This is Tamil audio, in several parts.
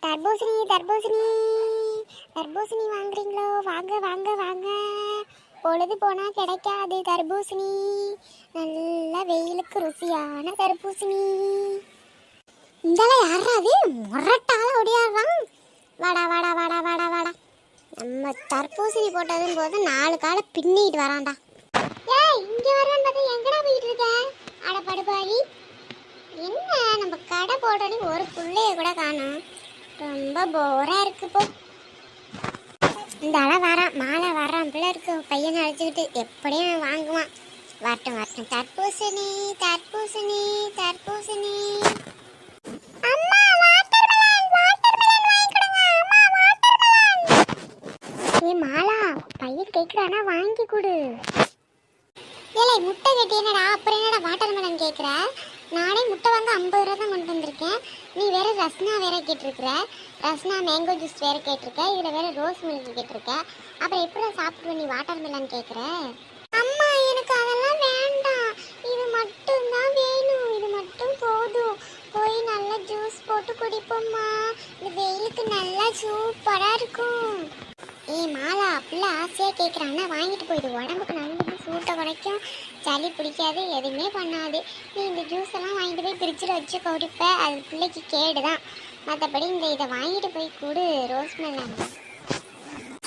தர்பூசணி தர்பூசணி தர்பூசணி வாங்குறீங்களோ? வாங்க வாங்க வாங்க. பொழுது போனால் கிடைக்காது தர்பூசணி. நல்ல வெயிலுக்கு ருசியான தர்பூசணி. இந்தெல்லாம் யாராவது முரட்டால ஒடியாடுறான். வாடா வாடா வாடா வாடா வாடா. நம்ம தர்பூசணி போட்டதுன்னு போது 4 காலை பின்னிட்டு வரான்டா. ஏய், இங்கே வரான்னு பார்த்தா எங்கடா போயிட்டு இருக்க? அட படுபாவி, என்ன நம்ம கடை போட்டோன்னே ஒரு பிள்ளைய கூட காணும். ரொம்ப போராக இருக்கு. போ, இந்த அலை வரான், மாலை வரான் பிள்ளை இருக்கு. பையனை அழைச்சிக்கிட்டு எப்படியும் வாங்குவான். வரட்டும் வரட்டும். தர்பூசணி தர்பூசணி தர்பூசணி. அம்மா வாட்டர்மெலன் வாட்டர்மெலன் வாங்கி கொடுங்க. அம்மா வாட்டர்மெலன். ஏய் மாலா, பையன் கேட்குறானா வாங்கி கொடு. ஏலே முட்டை கேட்டீனடா, அப்புறம் என்னடா வாட்டர்மெலன் கேட்குற? நானே முட்டை வாங்க 50 ரூபா தான் கொண்டு வந்திருக்கேன். நீ வேற ரஸ்னா வேற கேட்டிருக்கிற. ரஸ்னா மேங்கோ ஜூஸ் வேற கேட்டிருக்க. இதில் வேற ரோஸ் மில்க் கேட்டிருக்க. அப்புறம் எப்படி சாப்பிட்டு நீ வாட்டர்மெலன் கேட்குற? அம்மா எனக்கு அதெல்லாம் வேண்டாம், இது மட்டும் தான் வேணும். இது மட்டும் போதும். போய் நல்லா ஜூஸ் போட்டு குடிப்போம்மா. இந்த வெயிலுக்கு நல்லா சூப்பராக இருக்கும். ஏய் மாலா, அப்படிலாம் ஆசையாக கேட்குறாங்கன்னா வாங்கிட்டு போயிடு. உடம்புக்கு நல்லது, சூட்டை குறைக்கும், சளி பிடிக்காது, எதுவுமே பண்ணாது. நீ இந்த ஜூஸ் எல்லாம் வாங்கிட்டு போய் ஃப்ரிட்ஜில் வச்சு குடிப்ப, அது பிள்ளைக்கு கேடு தான். மற்றபடி இதை வாங்கிட்டு போய் கொடு. ரோஸ் மெலன்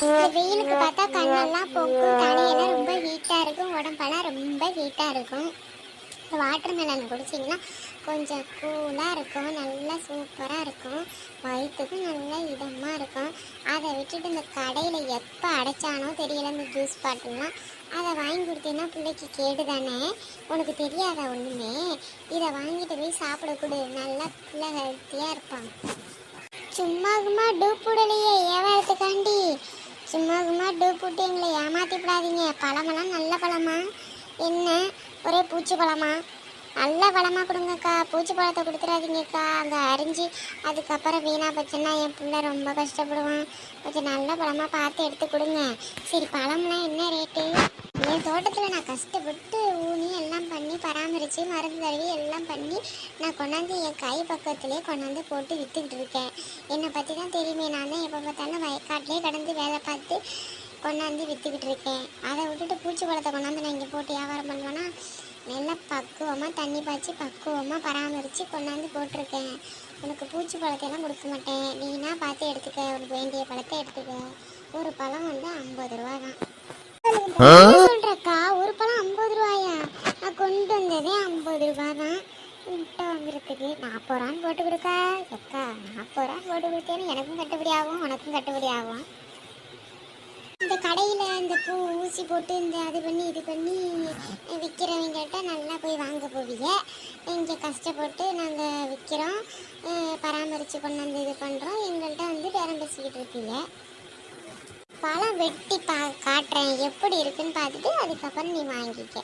இந்த வெயிலுக்கு பார்த்தா கண்ணெல்லாம் போக்கும், தலையெல்லாம் ரொம்ப ஹீட்டாக இருக்கும், உடம்பெல்லாம் ரொம்ப ஹீட்டாக இருக்கும். இந்த வாட்டர் மெலன் குடிச்சிங்கன்னா கொஞ்சம் கூலாக இருக்கும், நல்லா சூப்பராக இருக்கும், வயிற்றுக்கும் நல்லா இதமாக இருக்கும். அதை விட்டுட்டு இந்த கடையில் எப்போ அடைச்சானோ தெரியல இந்த ஜூஸ் பாட்டிலாம், அதை வாங்கி கொடுத்தீங்கன்னா பிள்ளைக்கு கேடு தானே. உனக்கு தெரியாதா ஒன்றுமே? இதை வாங்கிட்டு போய் சாப்பிட கொடு, நல்லா பிள்ளை ஹெல்த்தியாக இருப்பான். சும்மாகுமா டூப் விடலையே ஏவாரத்துக்காண்டி. சும்மாகுமா டூப் விட்டு எங்களை ஏமாற்றிவிடாதீங்க. பழமெல்லாம் நல்ல பழமா என்ன? ஒரே பூச்சி பழமா? நல்ல பழமாக கொடுங்கக்கா, பூச்சி பழத்தை கொடுத்துடாதீங்கக்கா. அங்கே அரிஞ்சு அதுக்கப்புறம் வீணாக போச்சுன்னா என் பிள்ளை ரொம்ப கஷ்டப்படுவான். கொஞ்சம் நல்ல பழமாக பார்த்து எடுத்து கொடுங்க. சரி, பழம்லாம் என்ன ரேட்டு? என் தோட்டத்தில் நான் கஷ்டப்பட்டு ஊனி எல்லாம் பண்ணி பராமரித்து மருந்து தடவி எல்லாம் பண்ணி நான் கொண்டாந்து என் கை பக்கத்துலேயே கொண்டாந்து போட்டு விற்றுக்கிட்டு இருக்கேன். என்னை பற்றி தான் தெரியுமே, நான் தான் எப்போ பார்த்தாலும் வயக்காட்டிலே கடந்து வேலை பார்த்து கொண்டாந்து விற்றுக்கிட்டு இருக்கேன். அதை விட்டுட்டு பூச்சி பழத்தை கொண்டாந்து நான் இங்கே போட்டு வியாபாரம் பண்ணுவேன்னா நல்லா பக்குவமாக தண்ணி பாய்ச்சி பக்குவமாக பராமரித்து கொண்டாந்து போட்டிருக்கேன். உனக்கு பூச்சி பழத்தையெல்லாம் கொடுக்க மாட்டேன். நீனா பார்த்து எடுத்துக்க, உனக்கு வேண்டிய பழத்தை எடுத்துக்க. ஒரு பழம் வந்து 50 ரூபா தான் சொல்கிறக்கா. ஒரு பழம் 50 ரூபாயா? நான் கொண்டு வந்ததே 50 ரூபா தான். முட்டை வாங்குறதுக்கு 40 ரூபான்னு போட்டு கொடுக்கா. அக்கா 40 ரூபான்னு போட்டு கொடுத்தேன்னு எனக்கும் கட்டுப்படி ஆகும், உனக்கும் கட்டுப்படி ஆகும். இந்த கடையில் இந்த பூ ஊசி போட்டு இந்த அது பண்ணி இது பண்ணி விற்கிறவங்கள்ட்ட நல்லா போய் வாங்க போவீங்க. இங்கே கஷ்டப்பட்டு நாங்கள் விற்கிறோம், பராமரித்து கொண்டாந்து இது பண்ணுறோம், எங்கள்கிட்ட வந்து பேரம் பேசிக்கிட்டு இருக்கீங்க. பழம் வெட்டி காட்டுறேன் எப்படி இருக்குன்னு பார்த்துட்டு அதுக்கப்புறம் நீ வாங்கிக்க.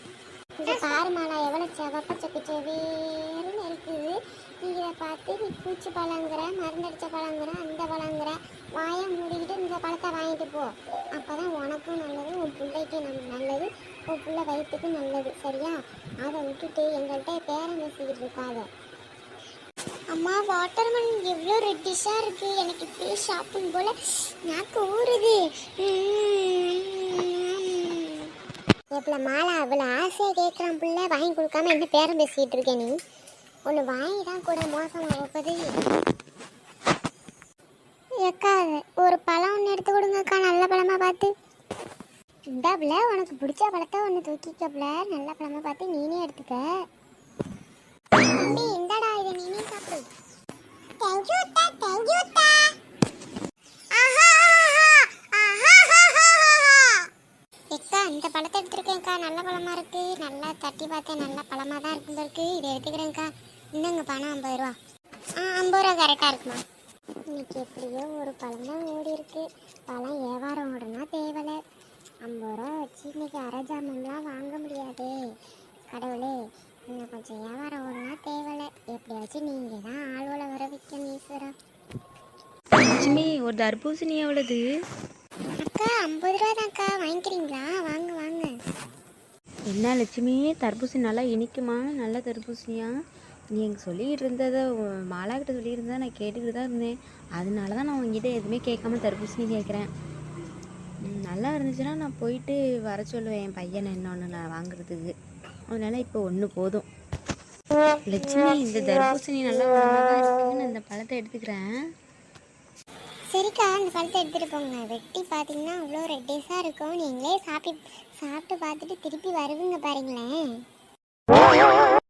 இந்த காரமாலா எவ்வளோ செவப்ப சக்கு செவேர்னு இருக்குது. நீ இதை பார்த்து நீ பூச்சி பழங்கிற, மருந்தடிச்ச பழங்கிற, அந்த பழங்கிற, வாயை மூடிக்கிட்டு இந்த பழத்தை வாங்கிட்டு போ. அப்போ தான் உனக்கும் நல்லது, உன் பிள்ளைக்கு நல்லது, உன் பிள்ளை வயிற்றுக்கும் நல்லது. சரியா? அதை விட்டுட்டு எங்கள்கிட்ட பேரம் பேசிக்கிட்டு இருக்காத. அம்மா வாட்டர்மெலன் எவ்வளோ ரெட்டிஷாக இருக்குது. எனக்கு இப்படியே ஷாப்பிங் போல் நாக்கு ஊறுது. எவ்வளோ மாலா அவ்வளோ ஆசையாக கேட்குறான் பிள்ளை, வாங்கி கொடுக்காம என்ன பேரம் பேசிக்கிட்டு இருக்கேன் நீ? ஒன்று வாங்கி தான் கூட மோசமாக போகுது. ஏக்கா ஒரு பழம் ஒன்று எடுத்து கொடுங்கக்கா, நல்ல பழமாக பார்த்து. இந்தாப்புல உனக்கு பிடிச்ச பழத்தை ஒன்று தூக்கிக்கப்புல, நல்ல பழமாக பார்த்து நீனே எடுத்துக்க. இந்தடா இதை நீனே சாப்பிடு. தேங்க்யூத்தா தேங்க்யூத்தா. ஏக்கா இந்த பழத்தை எடுத்துருக்கேன்க்கா, நல்ல பழமாக இருக்குது. நல்லா தட்டி பார்த்தேன், நல்ல பழமாக தான் இருக்கும் இருக்கு. இதை எடுத்துக்கிறேன்க்கா. இன்னுங்க பணம் 50 ரூபா. 50 ரூபா கரெக்டாக இருக்குமா? இன்னைக்கு எப்படியோ ஒரு பழம் தான் ஓடி இருக்கு. பழம் வியாபாரம் ஓடுனா தேவலை. 50 ரூபா வச்சு இன்னைக்கு அரை ஜாமன்லாம் வாங்க முடியாதே. கடவுளே, இன்னும் கொஞ்சம் வியாபாரம் ஓடுனா தேவலை. எப்படியாச்சும் நீங்கள் தான் ஆள்வலை வர வைக்கணும் ஈஸ்வரா. லட்சுமி, ஒரு தர்பூசணி எவ்வளவு? அக்கா 50 ரூபா தான்க்கா, வாங்கிக்கிறீங்களா? வாங்க வாங்க. என்ன லட்சுமி, தர்பூசணி நல்லா இனிக்குமா? நல்ல தர்பூசணியா? நீ எங்க சொல்லிக்கிட்டு இருந்ததை மாலாக்கிட்ட சொல்லியிருந்தா நான் கேட்டுக்கிட்டு தான் இருந்தேன். அதனால தான் நான் உங்ககிட்ட எதுவுமே கேட்காம தர்பூசணி கேட்குறேன். நல்லா இருந்துச்சுன்னா நான் போயிட்டு வர சொல்லுவேன் என் பையனை இன்னொன்று நான் வாங்குறதுக்கு. அதனால இப்போ ஒன்று போதும். லட்சுமி, இந்த தர்பூசணி நல்லா ஒன்றாதான் இருக்குன்னு நான் இந்த பழத்தை எடுத்துக்கிறேன். சரிக்கா, அந்த பழத்தை எடுத்துகிட்டு போங்க. வெட்டி பார்த்தீங்கன்னா அவ்வளோ ரெட்டேஸாக இருக்கும். நீங்களே சாப்பிட்டு பார்த்துட்டு திருப்பி வருவீங்க பாருங்களேன்.